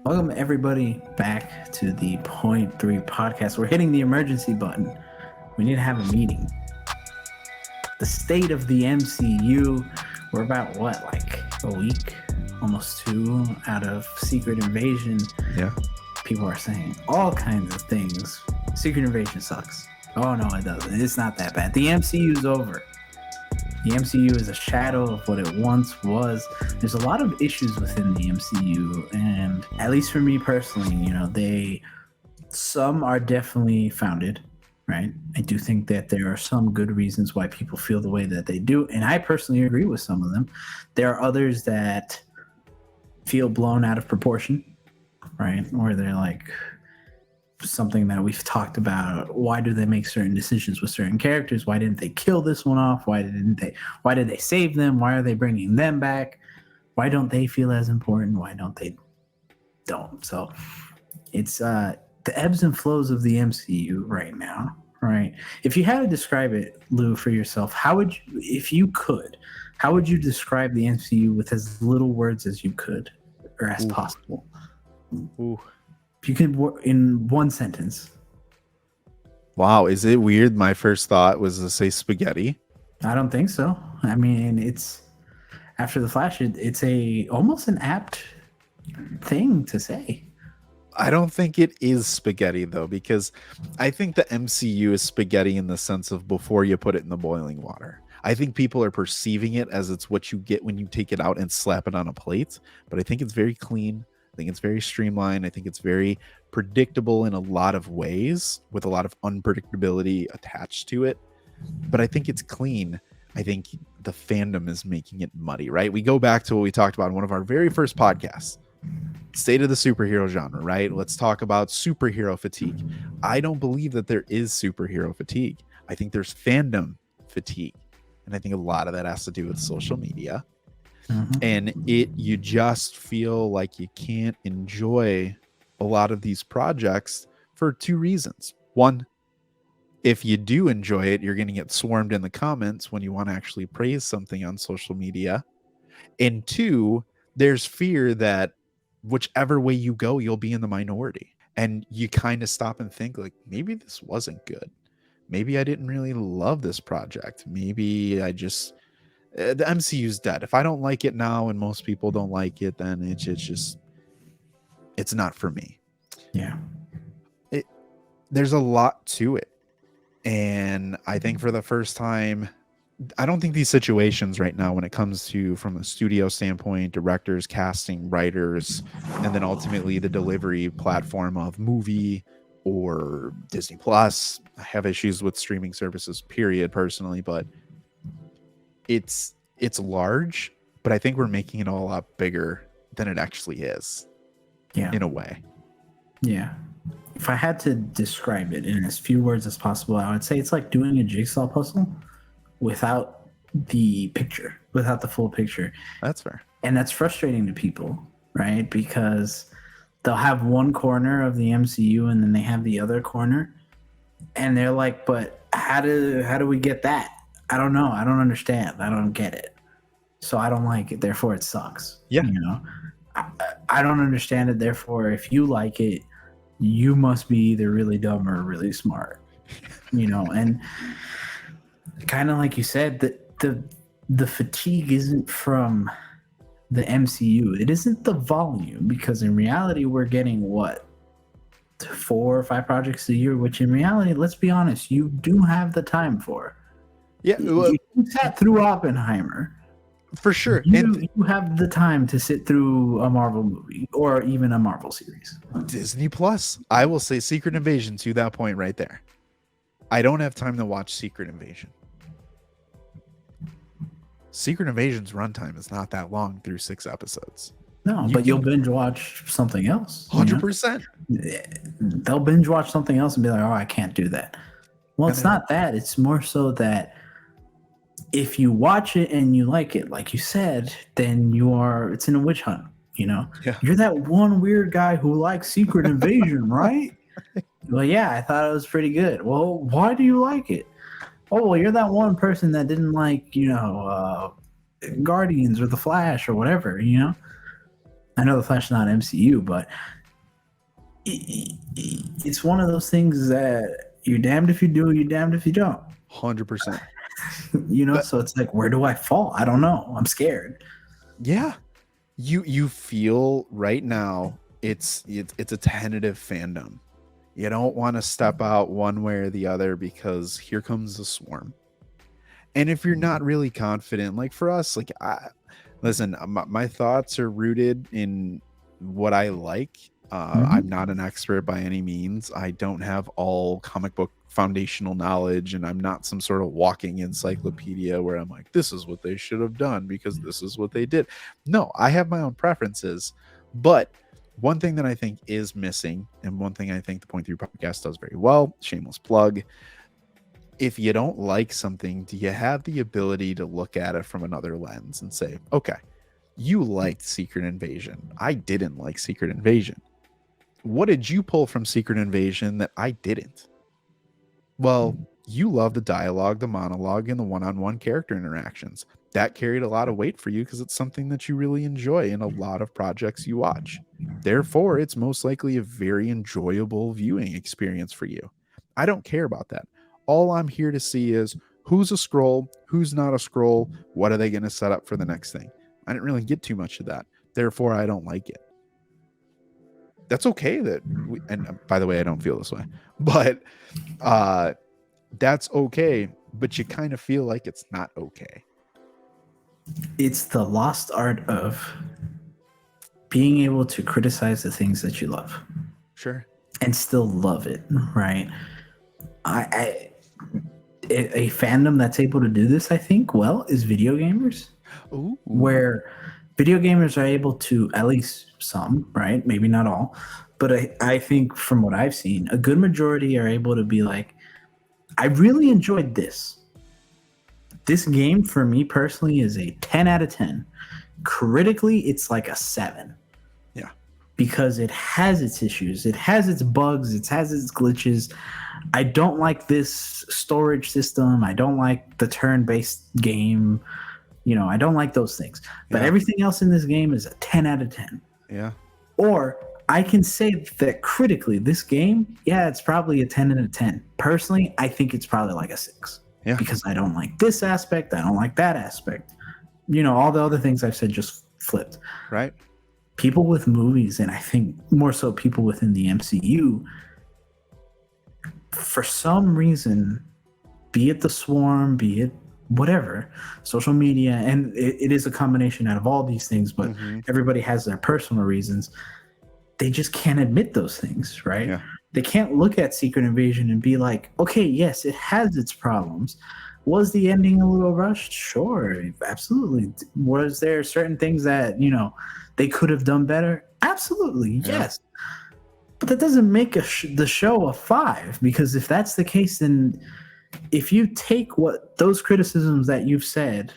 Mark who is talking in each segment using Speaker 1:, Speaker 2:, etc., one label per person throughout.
Speaker 1: Welcome everybody back to the Point 3 podcast. We're hitting the emergency button. We need to have a meeting. The state of the MCU. We're about what, like a week, almost two out of Secret Invasion.
Speaker 2: Yeah.
Speaker 1: People are saying all kinds of things. Secret Invasion sucks. Oh no, it doesn't. It's not that bad. The MCU is over. The MCU is a shadow of what it once was. There's a lot of issues within the MCU, and at least for me personally, some are definitely founded, right? I do think that there are some good reasons why people feel the way that they do, and I personally agree with some of them. There are others that feel blown out of proportion, right? Where they're like something that we've talked about. Why do they make certain decisions with certain characters? Why didn't they kill this one off? Why did they save them? Why are they bringing them back? Why don't they feel as important? Why don't? So it's the ebbs and flows of the MCU right now, right? If you had to describe it, Lou, for yourself, how would you describe the MCU with as little words as you could or as possible?
Speaker 2: Ooh.
Speaker 1: If you could, in one sentence.
Speaker 2: Wow, is it weird? My first thought was to say spaghetti.
Speaker 1: I don't think so. I mean, it's after the Flash. It's almost an apt thing to say.
Speaker 2: I don't think it is spaghetti though, because I think the MCU is spaghetti in the sense of before you put it in the boiling water. I think people are perceiving it as it's what you get when you take it out and slap it on a plate, but I think it's very clean. I think it's very streamlined. I think it's very predictable in a lot of ways with a lot of unpredictability attached to it. But I think it's clean. I think the fandom is making it muddy, right? We go back to what we talked about in one of our very first podcasts, state of the superhero genre, right? Let's talk about superhero fatigue. I don't believe that there is superhero fatigue. I think there's fandom fatigue. And I think a lot of that has to do with social media. And you just feel like you can't enjoy a lot of these projects for two reasons. One, if you do enjoy it, you're going to get swarmed in the comments when you want to actually praise something on social media. And two, there's fear that whichever way you go, you'll be in the minority. And you kind of stop and think like, maybe this wasn't good. Maybe I didn't really love this project. Maybe I just... the MCU's dead. If I don't like it now and most people don't like it, then it's not for me.
Speaker 1: Yeah.
Speaker 2: There's a lot to it. And I think for the first time, I don't think these situations right now, when it comes to from a studio standpoint, directors, casting, writers, and then ultimately the delivery platform of movie or Disney Plus, I have issues with streaming services, period, personally, but it's large, but I think we're making it all a lot bigger than it actually is.
Speaker 1: Yeah.
Speaker 2: In a way.
Speaker 1: Yeah. If I had to describe it in as few words as possible, I would say it's like doing a jigsaw puzzle without the picture, without the full picture.
Speaker 2: That's fair.
Speaker 1: And that's frustrating to people, right? Because they'll have one corner of the MCU and then they have the other corner. And they're like, but how do we get that? I don't know. I don't understand. I don't get it. So I don't like it. Therefore, it sucks.
Speaker 2: Yeah.
Speaker 1: I don't understand it. Therefore, if you like it, you must be either really dumb or really smart. And kind of like you said, the fatigue isn't from the MCU. It isn't the volume, because in reality, we're getting what? 4 or 5 projects a year, which in reality, let's be honest, you do have the time for.
Speaker 2: Yeah,
Speaker 1: you sat through Oppenheimer.
Speaker 2: For sure.
Speaker 1: You have the time to sit through a Marvel movie or even a Marvel series.
Speaker 2: Disney Plus. I will say Secret Invasion to that point right there. I don't have time to watch Secret Invasion. Secret Invasion's runtime is not that long through 6 episodes.
Speaker 1: No, but you'll binge watch something else.
Speaker 2: 100%.
Speaker 1: They'll binge watch something else and be like, oh, I can't do that. Well, it's not that. It's more so that if you watch it and you like it, like you said, then it's in a witch hunt, Yeah. You're that one weird guy who likes Secret Invasion, right? Well, yeah, I thought it was pretty good. Well, why do you like it? Oh, well, you're that one person that didn't like, Guardians or The Flash or whatever, I know the Flash is not MCU, but it's one of those things that you're damned if you do, you're damned if you don't.
Speaker 2: 100%.
Speaker 1: So it's like, where do I fall? I don't know. I'm scared.
Speaker 2: Yeah. You feel right now it's a tentative fandom. You don't want to step out one way or the other because here comes the swarm. And if you're not really confident, like for us, like listen, my thoughts are rooted in what I like. I'm not an expert by any means. I don't have all comic book foundational knowledge, and I'm not some sort of walking encyclopedia where I'm like, this is what they should have done because this is what they did. No, I have my own preferences. But one thing that I think is missing, and one thing I think the Point 3 podcast does very well, shameless plug, if you don't like something, do you have the ability to look at it from another lens and say, okay, you liked Secret Invasion. I didn't like Secret Invasion. What did you pull from Secret Invasion that I didn't? Well, you love the dialogue, the monologue, and the one-on-one character interactions. That carried a lot of weight for you because it's something that you really enjoy in a lot of projects you watch. Therefore, it's most likely a very enjoyable viewing experience for you. I don't care about that. All I'm here to see is who's a scroll, who's not a scroll, what are they going to set up for the next thing? I didn't really get too much of that. Therefore, I don't like it. That's okay and by the way, I don't feel this way, but that's okay. But you kind of feel like it's not okay.
Speaker 1: It's the lost art of being able to criticize the things that you love.
Speaker 2: Sure.
Speaker 1: And still love it, right? A fandom that's able to do this, I think, well, is video gamers.
Speaker 2: Ooh.
Speaker 1: Where video gamers are able to, at least some, right? Maybe not all, but I think from what I've seen, a good majority are able to be like, I really enjoyed this. This game for me personally is a 10 out of 10. Critically, it's like a 7.
Speaker 2: Yeah.
Speaker 1: Because it has its issues. It has its bugs. It has its glitches. I don't like this storage system. I don't like the turn-based game. I don't like those things. But everything else in this game is a 10 out of 10.
Speaker 2: Yeah.
Speaker 1: Or I can say that critically, this game, it's probably a 10 out of 10. Personally, I think it's probably like a 6.
Speaker 2: Yeah.
Speaker 1: Because I don't like this aspect. I don't like that aspect. All the other things I've said just flipped.
Speaker 2: Right.
Speaker 1: People with movies, and I think more so people within the MCU, for some reason, be it the swarm, be it whatever, social media, and it is a combination out of all these things, but everybody has their personal reasons. They just can't admit those things, right?
Speaker 2: Yeah.
Speaker 1: They can't look at Secret Invasion and be like, okay, yes, it has its problems. Was the ending a little rushed? Sure, absolutely. Was there certain things that, they could have done better? Absolutely, yes. But that doesn't make the show a 5, because if that's the case, then if you take what those criticisms that you've said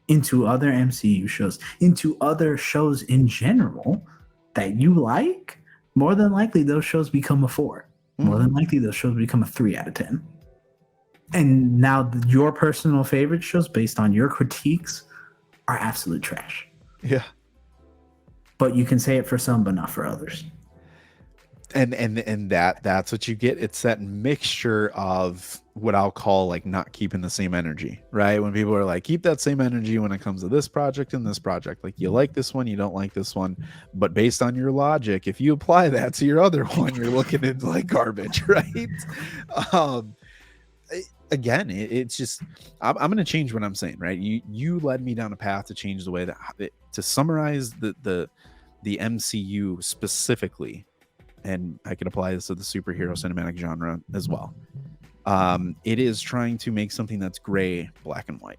Speaker 1: into other MCU shows, into other shows in general that you like, more than likely those shows become a 4. More than likely those shows become a 3 out of 10. And now your personal favorite shows based on your critiques are absolute trash.
Speaker 2: Yeah.
Speaker 1: But you can say it for some, but not for others.
Speaker 2: And that's what you get. It's that mixture of what I'll call like not keeping the same energy, right? When people are like, keep that same energy when it comes to this project and this project. Like, you like this one, you don't like this one, but based on your logic, if you apply that to your other one, you're looking at like garbage, right? Again, it's just I'm going to change what I'm saying, right? You led me down a path to change the way that to summarize the MCU specifically. And I can apply this to the superhero cinematic genre as well. It is trying to make something that's gray, black, and white.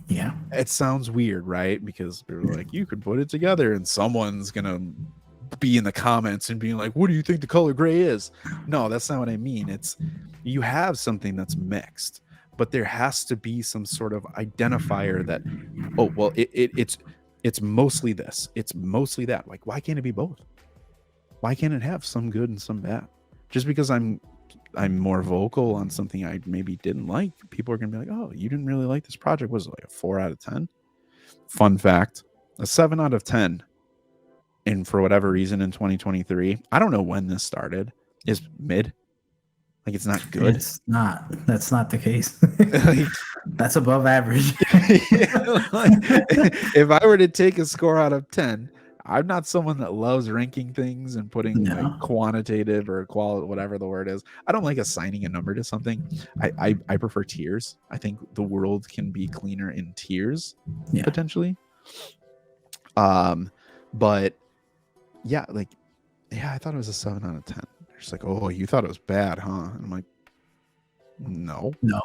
Speaker 1: Yeah.
Speaker 2: It sounds weird, right? Because they're like, you could put it together and someone's going to be in the comments and being like, what do you think the color gray is? No, that's not what I mean. It's you have something that's mixed, but there has to be some sort of identifier that, oh, well, it's mostly this. It's mostly that. Like, why can't it be both? Why can't it have some good and some bad? Just because I'm more vocal on something I maybe didn't like, people are going to be like, oh, you didn't really like this project. Was it like a 4 out of 10? Fun fact, a 7 out of 10 and for whatever reason in 2023, I don't know when this started, is mid. Like, it's not good.
Speaker 1: It's not. That's not the case.
Speaker 2: Like,
Speaker 1: That's above average.
Speaker 2: like, if I were to take a score out of 10, I'm not someone that loves ranking things and putting like
Speaker 1: No.
Speaker 2: quantitative or quality, whatever the word is. I don't like assigning a number to something. I prefer tiers. I think the world can be cleaner in tiers,
Speaker 1: Yeah.
Speaker 2: potentially. But yeah, like, yeah, I thought it was a 7 out of 10. They're just like, oh, you thought it was bad, huh? And I'm like, no.
Speaker 1: No.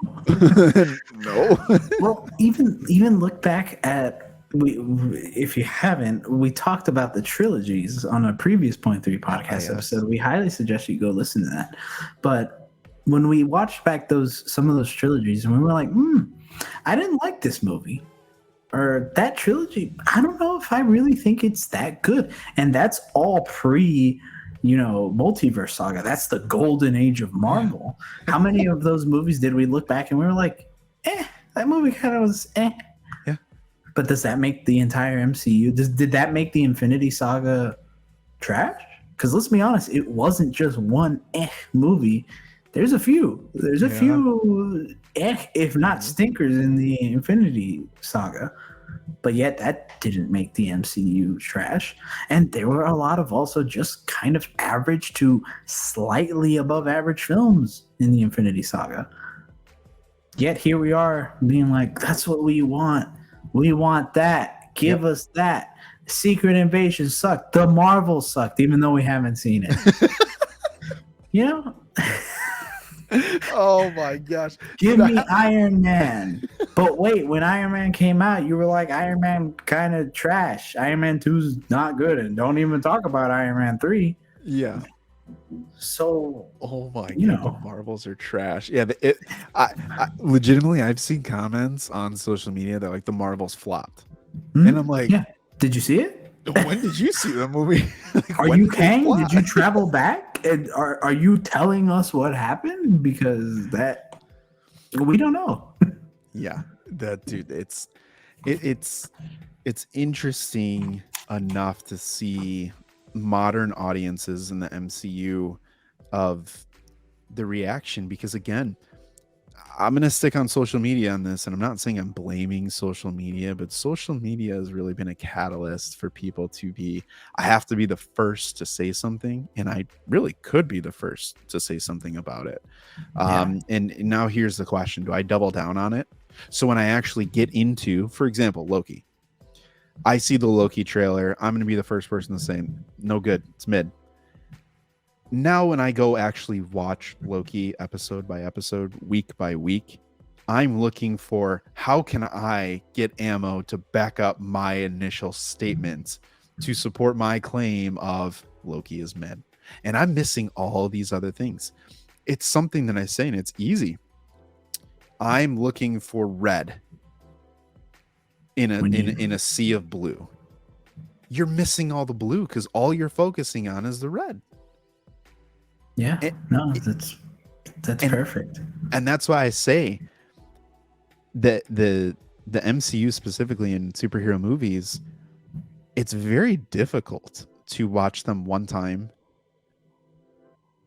Speaker 2: No.
Speaker 1: Well, even look back at if you haven't, we talked about the trilogies on a previous Point 3 podcast
Speaker 2: yes.
Speaker 1: episode. We highly suggest you go listen to that. But when we watched back some of those trilogies, and we were like, I didn't like this movie or that trilogy. I don't know if I really think it's that good. And that's all pre, multiverse saga. That's the golden age of Marvel. How many of those movies did we look back and we were like, that movie kind of was
Speaker 2: Yeah.
Speaker 1: But does that make the entire MCU? Did that make the Infinity Saga trash? Because let's be honest, it wasn't just one movie. There's a few. There's a few if not stinkers in the Infinity Saga. But yet that didn't make the MCU trash. And there were a lot of also just kind of average to slightly above average films in the Infinity Saga. Yet here we are being like, that's what we want. We want that. Give us that. Secret Invasion sucked. The Marvel sucked, even though we haven't seen it.
Speaker 2: Oh my gosh.
Speaker 1: Give me Iron Man. But wait, when Iron Man came out, you were like, Iron Man kind of trash. Iron Man 2's not good. And don't even talk about Iron Man 3.
Speaker 2: Yeah.
Speaker 1: So,
Speaker 2: oh my god, the Marvels are trash. Yeah, I legitimately, I've seen comments on social media that like the Marvels flopped, and I'm like,
Speaker 1: did you see it?
Speaker 2: When did you see the movie?
Speaker 1: Like, are you Kang? Did you travel back? And are you telling us what happened? Because that we don't know.
Speaker 2: Yeah, that dude, it's interesting enough to see modern audiences in the MCU of the reaction, because again, I'm going to stick on social media on this, and I'm not saying I'm blaming social media, but social media has really been a catalyst for people to be, I have to be the first to say something, and I really could be the first to say something about it. And now here's the question, do I double down on it? So when I actually get into, for example, Loki, I see the Loki trailer, I'm going to be the first person to say, no good, it's mid. Now when I go actually watch Loki episode by episode, week by week, I'm looking for how can I get ammo to back up my initial statements to support my claim of Loki is mid. And I'm missing all these other things. It's something that I say, and it's easy. I'm looking for red in a sea of blue. You're missing all the blue because all you're focusing on is the red.
Speaker 1: Yeah, that's perfect.
Speaker 2: And that's why I say that the MCU specifically in superhero movies, it's very difficult to watch them one time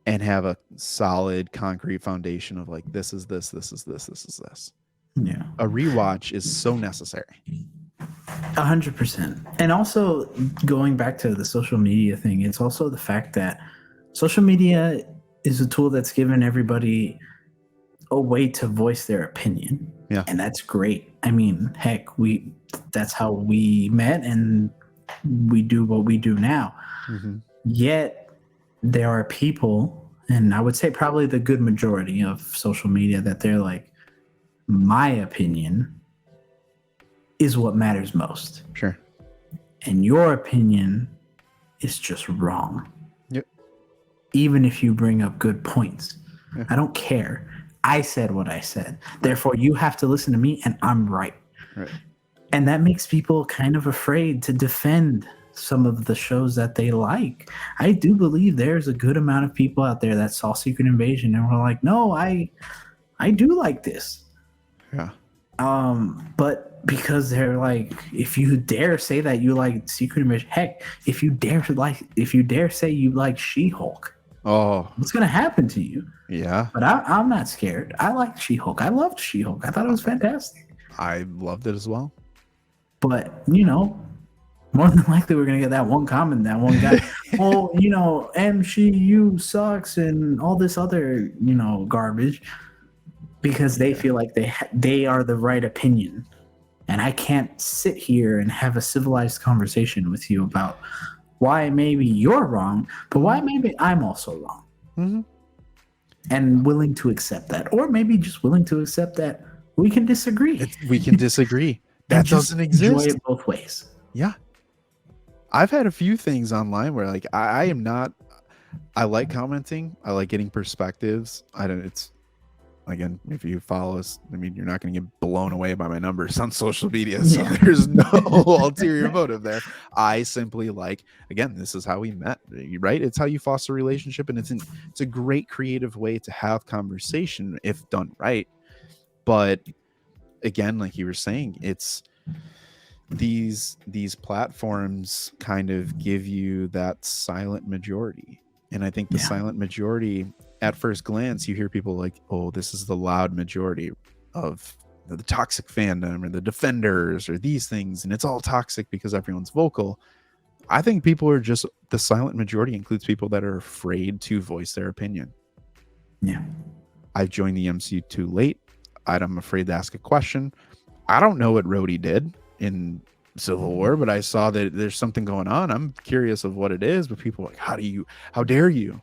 Speaker 2: and have a solid concrete foundation of like, this is this, this is this, this is this.
Speaker 1: Yeah.
Speaker 2: A rewatch is so necessary.
Speaker 1: 100%. And also going back to the social media thing, it's also the fact that social media is a tool that's given everybody a way to voice their opinion.
Speaker 2: Yeah.
Speaker 1: And that's great. I mean, heck, that's how we met and we do what we do now. Mm-hmm. Yet there are people, and I would say probably the good majority of social media, that they're like, my opinion is what matters most.
Speaker 2: Sure.
Speaker 1: And your opinion is just wrong.
Speaker 2: Yep.
Speaker 1: Even if you bring up good points. Yeah. I don't care. I said what I said. Therefore, you have to listen to me, and I'm right.
Speaker 2: Right.
Speaker 1: And that makes people kind of afraid to defend some of the shows that they like. I do believe there's a good amount of people out there that saw Secret Invasion and were like, no, I do like this.
Speaker 2: Yeah.
Speaker 1: But because they're like, if you dare say that you like Secret Invasion, heck, if you dare say you like She-Hulk, what's gonna happen to you?
Speaker 2: Yeah,
Speaker 1: But I'm not scared. I like She-Hulk. I loved She-Hulk. I thought it was fantastic.
Speaker 2: I loved it as well.
Speaker 1: But more than likely we're gonna get that one comment, that one guy. Well, MCU sucks and all this other garbage because they feel like they are the right opinion. And I can't sit here and have a civilized conversation with you about why maybe you're wrong, but why maybe I'm also wrong.
Speaker 2: Mm-hmm.
Speaker 1: And willing to accept that. Or maybe just willing to accept that we can disagree.
Speaker 2: We can disagree. That doesn't exist.
Speaker 1: Enjoy it both ways.
Speaker 2: Yeah. I've had a few things online where like I like commenting. I like getting perspectives. Again, if you follow us, I mean, you're not going to get blown away by my numbers on social media. So there's no ulterior motive there. I simply again, this is how we met, right? It's how you foster a relationship. And it's a great creative way to have conversation if done right. But again, like you were saying, it's these platforms kind of give you that silent majority. And I think the silent majority, at first glance, you hear people like, oh, this is the loud majority of the toxic fandom or the defenders or these things. And it's all toxic because everyone's vocal. I think people are just, the silent majority includes people that are afraid to voice their opinion.
Speaker 1: Yeah.
Speaker 2: I've joined the MCU too late. I'm afraid to ask a question. I don't know what Rhodey did in Civil War, but I saw that there's something going on. I'm curious of what it is, but people are like, how dare you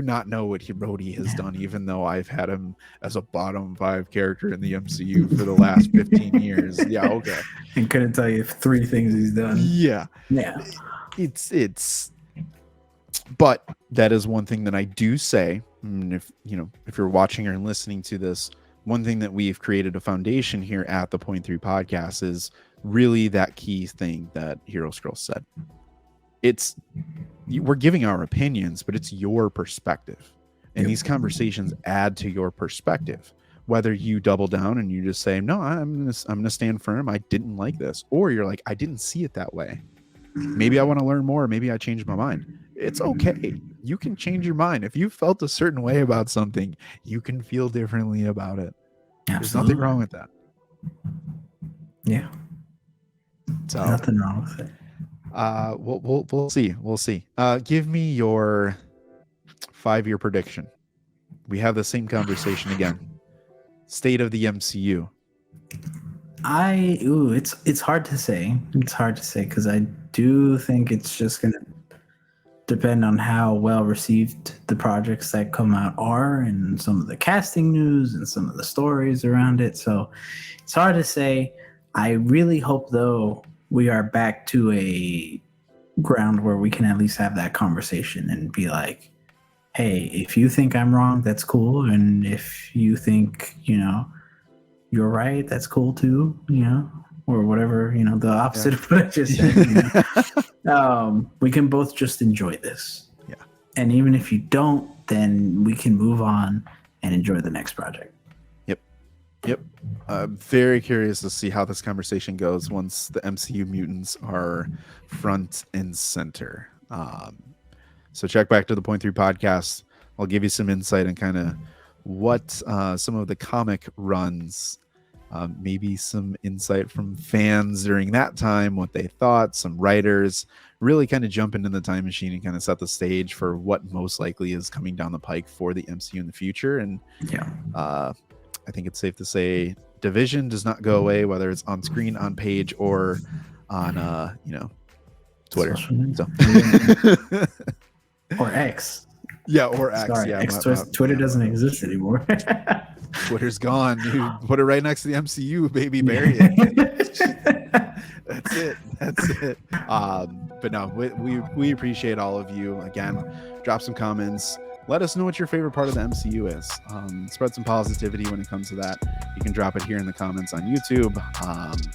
Speaker 2: not know what Rhodey has done, even though I've had him as a bottom 5 character in the MCU for the last 15 years. Yeah, okay.
Speaker 1: And couldn't tell you 3 things he's done.
Speaker 2: Yeah. But that is one thing that I do say. If you're watching or listening to this, one thing that we've created a foundation here at the Point 3 podcast is really that key thing that Hero Scroll said. We're giving our opinions, but it's your perspective. And these conversations add to your perspective. Whether you double down and you just say, no, I'm gonna stand firm. I didn't like this. Or you're like, I didn't see it that way. Maybe I want to learn more. Maybe I changed my mind. It's okay. You can change your mind. If you felt a certain way about something, you can feel differently about it.
Speaker 1: Absolutely.
Speaker 2: There's nothing wrong with that.
Speaker 1: Yeah.
Speaker 2: So
Speaker 1: nothing wrong with it.
Speaker 2: We'll see. We'll see. Give me your 5-year prediction. We have the same conversation again. State of the MCU.
Speaker 1: It's hard to say. It's hard to say because I do think it's just gonna depend on how well received the projects that come out are, and some of the casting news and some of the stories around it. So it's hard to say. I really hope, though, we are back to a ground where we can at least have that conversation and be like, hey, if you think I'm wrong, that's cool. And if you think, you're right, that's cool too, or whatever, the opposite of what I just said. We can both just enjoy this.
Speaker 2: Yeah.
Speaker 1: And even if you don't, then we can move on and enjoy the next project.
Speaker 2: Yep. I'm very curious to see how this conversation goes once the MCU mutants are front and center. So check back to the Point 3 podcast. I'll give you some insight on kind of what some of the comic runs, maybe some insight from fans during that time, what they thought, some writers, really kind of jump into the time machine and kind of set the stage for what most likely is coming down the pike for the MCU in the future. And I think it's safe to say Division does not go away, whether it's on screen, on page, or on Twitter. So.
Speaker 1: Or X.
Speaker 2: Yeah, or X.
Speaker 1: Sorry,
Speaker 2: yeah,
Speaker 1: Twitter doesn't exist anymore.
Speaker 2: Twitter's gone. You put it right next to the MCU, baby. Bury it. That's it. But no, we appreciate all of you. Again, drop some comments. Let us know what your favorite part of the MCU is. Spread some positivity when it comes to that. You can drop it here in the comments on YouTube,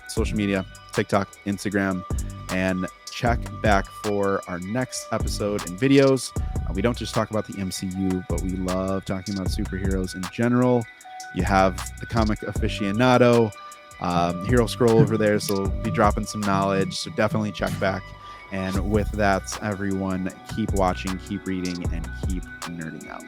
Speaker 2: social media, TikTok, Instagram, and check back for our next episode and videos. We don't just talk about the MCU, but we love talking about superheroes in general. You have the comic aficionado, Hero Scroll over there, so we'll be dropping some knowledge. So definitely check back. And with that, everyone, keep watching, keep reading, and keep nerding out.